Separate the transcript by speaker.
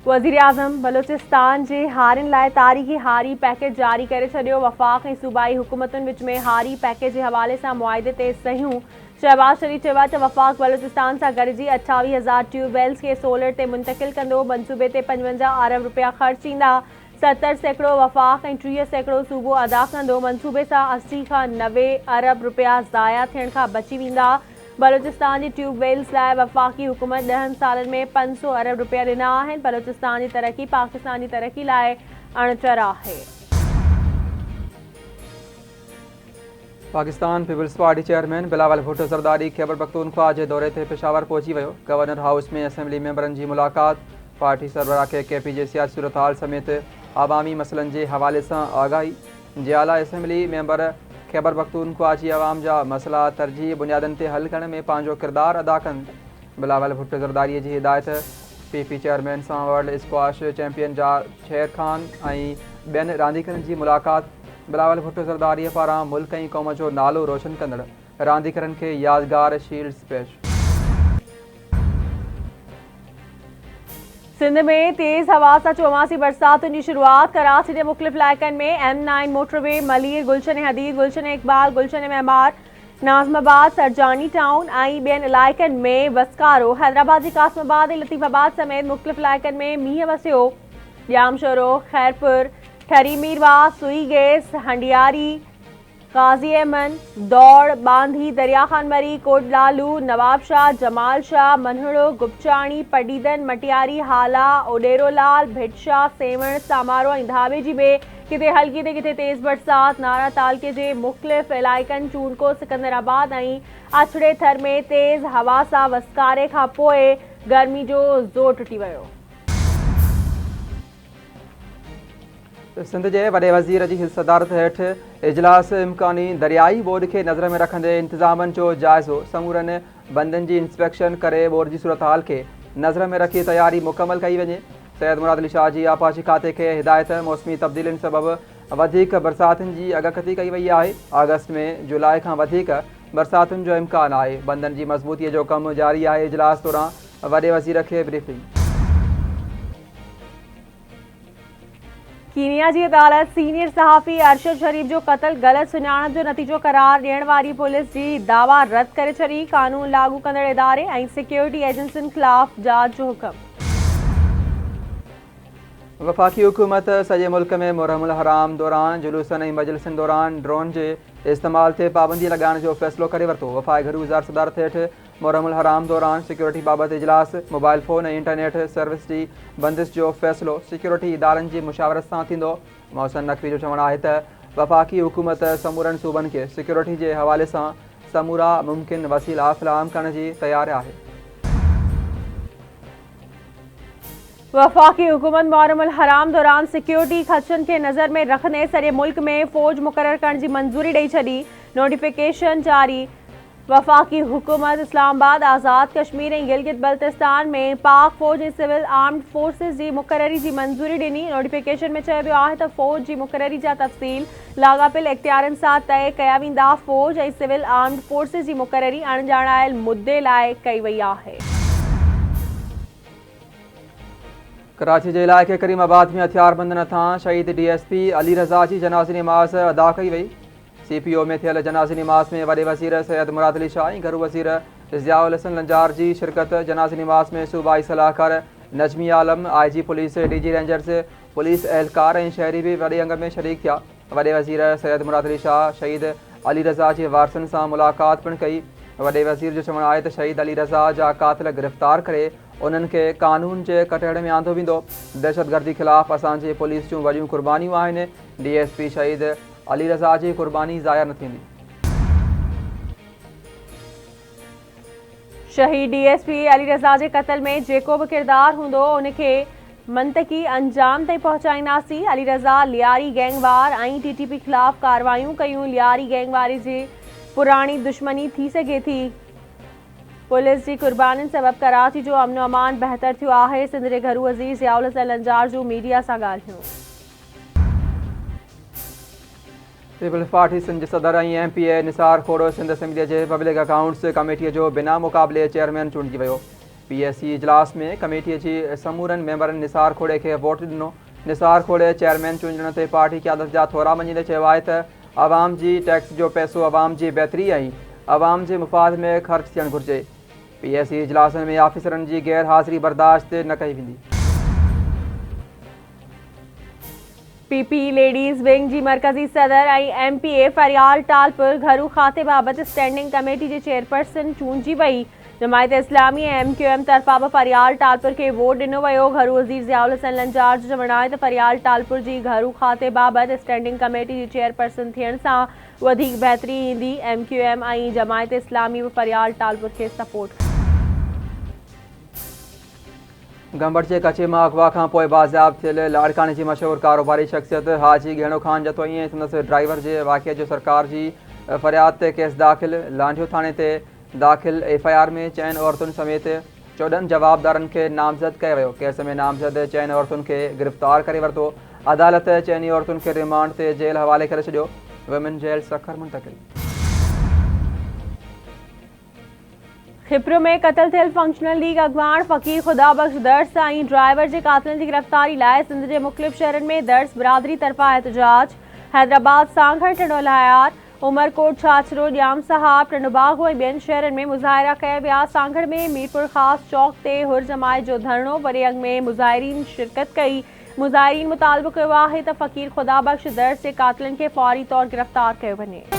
Speaker 1: वज़ीर आज़म बलोचिस्तान जे हारियुनि लाइ तारीख़ी हारी पैकेज जारी करे छॾियो। वफ़ाक़ ऐं सूबाई हुकूमतुनि विच में हारी पैकेज जे हवाले सां मुआहिदे ते सहियूं। शहबाज शरीफ़ चयो त वफ़ाक़ बलोचिस्तान सां गॾिजी 28,000 ट्यूबवेल्स खे सोलर ते मुंतक़िल कंदो। मनसूबे ते 55 अरब रुपया ख़र्च ईंदा। 70% वफ़ाक़ ऐं 30% सूबो अदा कंदो। मनसूबे सां 80 खां 90 अरब रुपया ज़ाया थियण खां बची वेंदा। बलोचिस्तान जी ट्यूबवेल्स लाइ वफ़ाक़ी हुकूमत 10 सालनि में 500 अरब रुपया ॾिना आहिनि। बलोचिस्तान जी तरक्की पाकिस्तान जी तरक्की लाइ अणचर आहे।
Speaker 2: Pakistan Peoples Party chairman Bilawal Bhutto Zardari Khyber Pakhtunkhwa जे दौरे ते पेशावर पहुची वियो। गवर्नर हाउस में असेंबली मेंबरनि जी मुलाक़ात, पार्टी सरबराह खे KP जे सियासी सूरतहाल समेत आवामी मसइलनि जे हवाले सां आगाही। जियाला असेंबली मेंबर खैबर पख्तूनख्वा जी अवाम जा मसइला तरजीही बुनियादनि ते हल करण में पंहिंजो किरदारु अदा कनि। बिलावल भुट्टो ज़रदारीअ जी हिदायत। PP चेयरमैन सां वर्ल्ड स्क्वाश चैंपियन शेर खान ऐं ॿियनि रांदीगरनि जी मुलाक़ात। बिलावल भुट्टो ज़रदारीअ पारां मुल्क ऐं क़ौम जो नालो रोशन कंदड़ रांदीगरनि खे यादगार शील्ड्स पेश।
Speaker 1: सिंध में तेज़ हवा सां चौमासी बरसातुनि जी शुरूआत। कराची जे मुख़्तलिफ़ इलाइक़नि में M9 मोटरवे, मलीर, गुलशन हदीद, गुलशन इकबाल, गुलशन मेमार, नाज़माबाद, सरजानी टाउन ऐं ॿियनि इलाइक़नि में वसकारो। हैदराबाद जी कासमाबाद ऐं लतीफ़ाबाद समेत मुख़्तलिफ़ इलाइक़नि में मींहुं वसियो। जामशोरो, खैरपुर, ठरी मीरवा, सुई गेस, हंडियारी, काज़ी अमन, दौड़, बांधी, दरिया खानमरी, कोटलालू, नवाब शाह, जमाल शाह, मनहड़ो, गुपचाणी, पडीदन, मटियारी, हाला, ओडेरोलाल, भिटशाह, सेवण, सामारो ऐं धाबे जी बे किथे हल्की ते किथे तेज़ बरसात। नारा तालके जे मुख़्तलिफ़ इलाइक़नि चूनको, सिकंदराबाद ऐं अछड़े थर में तेज़ हवा सां वसकारे खां पोइ गर्मी जो ज़ोर टुटी वियो।
Speaker 2: सिंध जे वॾे वज़ीर जी सदारत हेठि इजलास इम्कानी दरियाई बोर्ड खे नज़र में रखंदे इंतज़ामनि जो जाइज़ो। समूरनि बंदनि जी इंस्पेक्शन करे बोर्ड जी सूरतहाल खे नज़र में रखी तयारी मुकमल कई वञे। सैयद मुराद अली शाह जी आपाची खाते खे हिदायत। मौसमी तब्दीलियुनि सबबि वधीक बरसातुनि जी अॻकथी कई वई आहे। अगस्त में जुलाई खां वधीक बरसातुनि जो इम्कान आहे। बंदनि जी मज़बूतीअ जो कमु जारी आहे। इजलास दौरान वॾे वज़ीर खे ब्रीफिंग।
Speaker 1: कीनिया जी अदालत सीनियर सहाफ़ी अरशद शरीफ जो क़त्ल ग़लति सुञाणप जो नतीजो करार ॾियण वारी पुलिस जी दावा रद्द करे छॾी। कानून लागू कंदड़ इदारे ऐं सिक्योरिटी एजेंसियुनि ख़िलाफ़ जांच जो हुकुम।
Speaker 2: वफ़ाक़ी हुकूमत सॼे मुल्क में मुहर्रमुल हराम दौरान जुलूसनि ऐं मजलिसनि दौरान ड्रोन जे इस्तेमाल ते पाबंदी लॻाइण जो फ़ैसिलो करे वरितो। वफ़ाक़ी घरू वज़ार सदारत हेठि मुहर्रमुल हराम दौरान सिक्योरिटी बाबति इजलास। मोबाइल फ़ोन ऐं इंटरनेट सर्विस जी बंदिश जो फ़ैसिलो सिक्योरिटी इदारनि जी मुशावरत सां थींदो। मोहसिन नक़वी जो चवणु आहे त वफ़ाक़ी हुकूमत समूरनि सूबनि खे सिक्योरिटी जे हवाले सां समूरा मुमकिन वसीला फ़राहम करण जी तयार आहे।
Speaker 1: वफ़ाक़ी हुकूमत मुहर्रमुल हराम दौरान सिक्योरिटी ख़दशनि खे नज़र में रखंदे सॼे मुल्क में फ़ौज मुक़ररु करण जी मंज़ूरी ॾेई छॾी। नोटिफिकेशन जारी। वफ़ाक़ी हुकूमत इस्लामाबाद, आज़ाद कश्मीर ऐं गिलगित बल्तिस्तान में पाक फ़ौज ऐं सिविल आर्म्ड फोर्सिस जी मुक़ररी जी मंज़ूरी ॾिनी। नोटिफिकेशन में चयो वियो आहे त फ़ौज जी मुक़ररी जा तफ़सील लाॻापियल इख़्तियारनि सां तइ कया वेंदा। फ़ौज ऐं सिविल आर्म्ड फोर्सिस जी मुक़ररी अणॼाणायल मुद्दे लाइ कई वई आहे।
Speaker 2: कराची जे इलाइक़े करीमाबाद में हथियारबंदनि हथां शहीद DSP अली रज़ा जी जनाज़ी निमाज़ अदा कई वई। CPO में थियल जनाज़ी निमाज़ में वॾे वज़ीर सैयद मुराद अली शाह ऐं घरू वज़ीर ज़ियाउल हसन लंजार जी शिरकत। जनाज़ी निमाज़ में सूबाई सलाहकार नजमी आलम, IG पुलिस, DG रेंजर्स, पुलिस एहलकार ऐं शहरी बि वॾे अंग में शरीक थिया। वॾे वज़ीर सैयद मुराद अली शाह शहीद अली रज़ा जे वारसनि सां मुलाक़ात पिणु कई। वॾे वज़ीर जो चवणु आहे त शहीद अली रज़ा जा कातिल गिरफ़्तार करे उन्हनि खे कानून जे कटहरे में आंदो वेंदो। दहशतगर्दी ख़िलाफ़ असांजे पुलिस जूं वॾियूं क़ुर्बानियूं आहिनि। DSP शहीद अली रज़ा जी क़ुर्बानी ज़ाया न थींदी।
Speaker 1: शहीद DSP अली रज़ा जे क़त्ल में जेको बि किरदारु हूंदो उनखे मंतकी अंजाम ताईं पहुचाईंदासीं। अली रज़ा लियारी गैंगवार ऐं TTP ख़िलाफ़ कार्रवाइयूं कयूं। लियारी गैंगवारी जी पुराणी दुश्मनी थी सघे थी। पुलिस जी कुर्बानियुनि सबबि कराची जो अमन अमान बहितर थियो आहे। सिंध जे घरू वज़ीर ज़ियाउल हसन लंजार जूं मीडिया सां ॻाल्हियूं।
Speaker 2: पीपल्स पार्टी सिंध जे सदर ऐं MPA निसार खोड़ो सिंध असेंबलीअ जे पब्लिक अकाउंट्स कमेटीअ जो बिना मुक़ाबले चेयरमैन चूंडिजी वियो। PSC इजलास में कमेटी जी समूरन मेंबरनि निसार खोड़े के वोट दिनों। निसार खोड़े चेयरमैन चूंडण ते पार्टी क़यादत जा थोरा मञींदे चयो आहे त आवाम जी टैक्स जो पैसो आवाम जी बहितरी ऐं आवाम जे मुफ़ाद में ख़र्च थियणु घुरिजे। PSC इजलासनि में ऑफिसरनि जी गैर हाज़िरी बर्दाश्त न कई वेंदी।
Speaker 1: PP लेडीज़ विंग जी मरकज़ी सदर ऐं MPA फरियाल टालपुर घरू खाते बाबति स्टैंडिंग कमेटी जे चेयरपर्सन चूंडी वई। जमायत इस्लामी ऐं MQM तरफ़ां बि फरियाल टालपुर खे वोट ॾिनो वियो। घरू वज़ीर ज़ियाउल हसन लंजार जो चवणु आहे त फरियाल टालपुर जी घरू खाते बाबति स्टैंडिंग कमेटी जी चेयरपर्सन थियण सां वधीक बहितरी ईंदी। MQM ऐं जमायत इस्लामी बि फरियाल टालपुर खे सपोर्ट कंदी।
Speaker 2: गंबड़ जे कचे मां अगवा खां पोइ बाज़ियाब थियल लाड़काने जी मशहूर कारोबारी शख्सियत हाजी गेणो खान जतोई ऐं संदसि ड्राइवर जे वाक़े जो सरकार जी फरियाद ते केस दाख़िल। लांडियो थाणे ते दाख़िल FIR में 4 औरतुनि समेत 14 जवाबदारनि खे नामज़द कयो वियो। केस में नामज़द 4 औरतुनि खे गिरफ़्तार करे वरितो। अदालत 4 औरतुनि खे रिमांड ते जेल हवाले करे छॾियो। वुमेन जेल सखर मुंतक़िल।
Speaker 1: खिपरो में क़त्ल थियल फंक्शनल लीग अॻवान फ़कीर ख़ुदाबख़्श दर्स ऐं ड्राइवर जे क़ातिलनि जी गिरफ़्तारी लाइ सिंध जे मुख़्तलिफ़ शहरनि में दर्स बिरादरी तरफ़ां एहतजाज। हैदराबाद सांघर टिंडोलायार उमरकोट छाछरो ॼाम साहब टंडबागो ऐं ॿियनि शहरनि में मुज़ाहिरा कया विया। सांघर में मीरपुर ख़ास चौक ते हुर जमायत जो धरणो। परियंग में मुज़ाहिरीन शिरकत कई। मुज़ाहिरीन मुतालबो कयो आहे त फ़कीर ख़ुदाबख़्श दर्स जे क़ातिलनि खे फ़ौरी तौर गिरफ़्तार कयो वञे।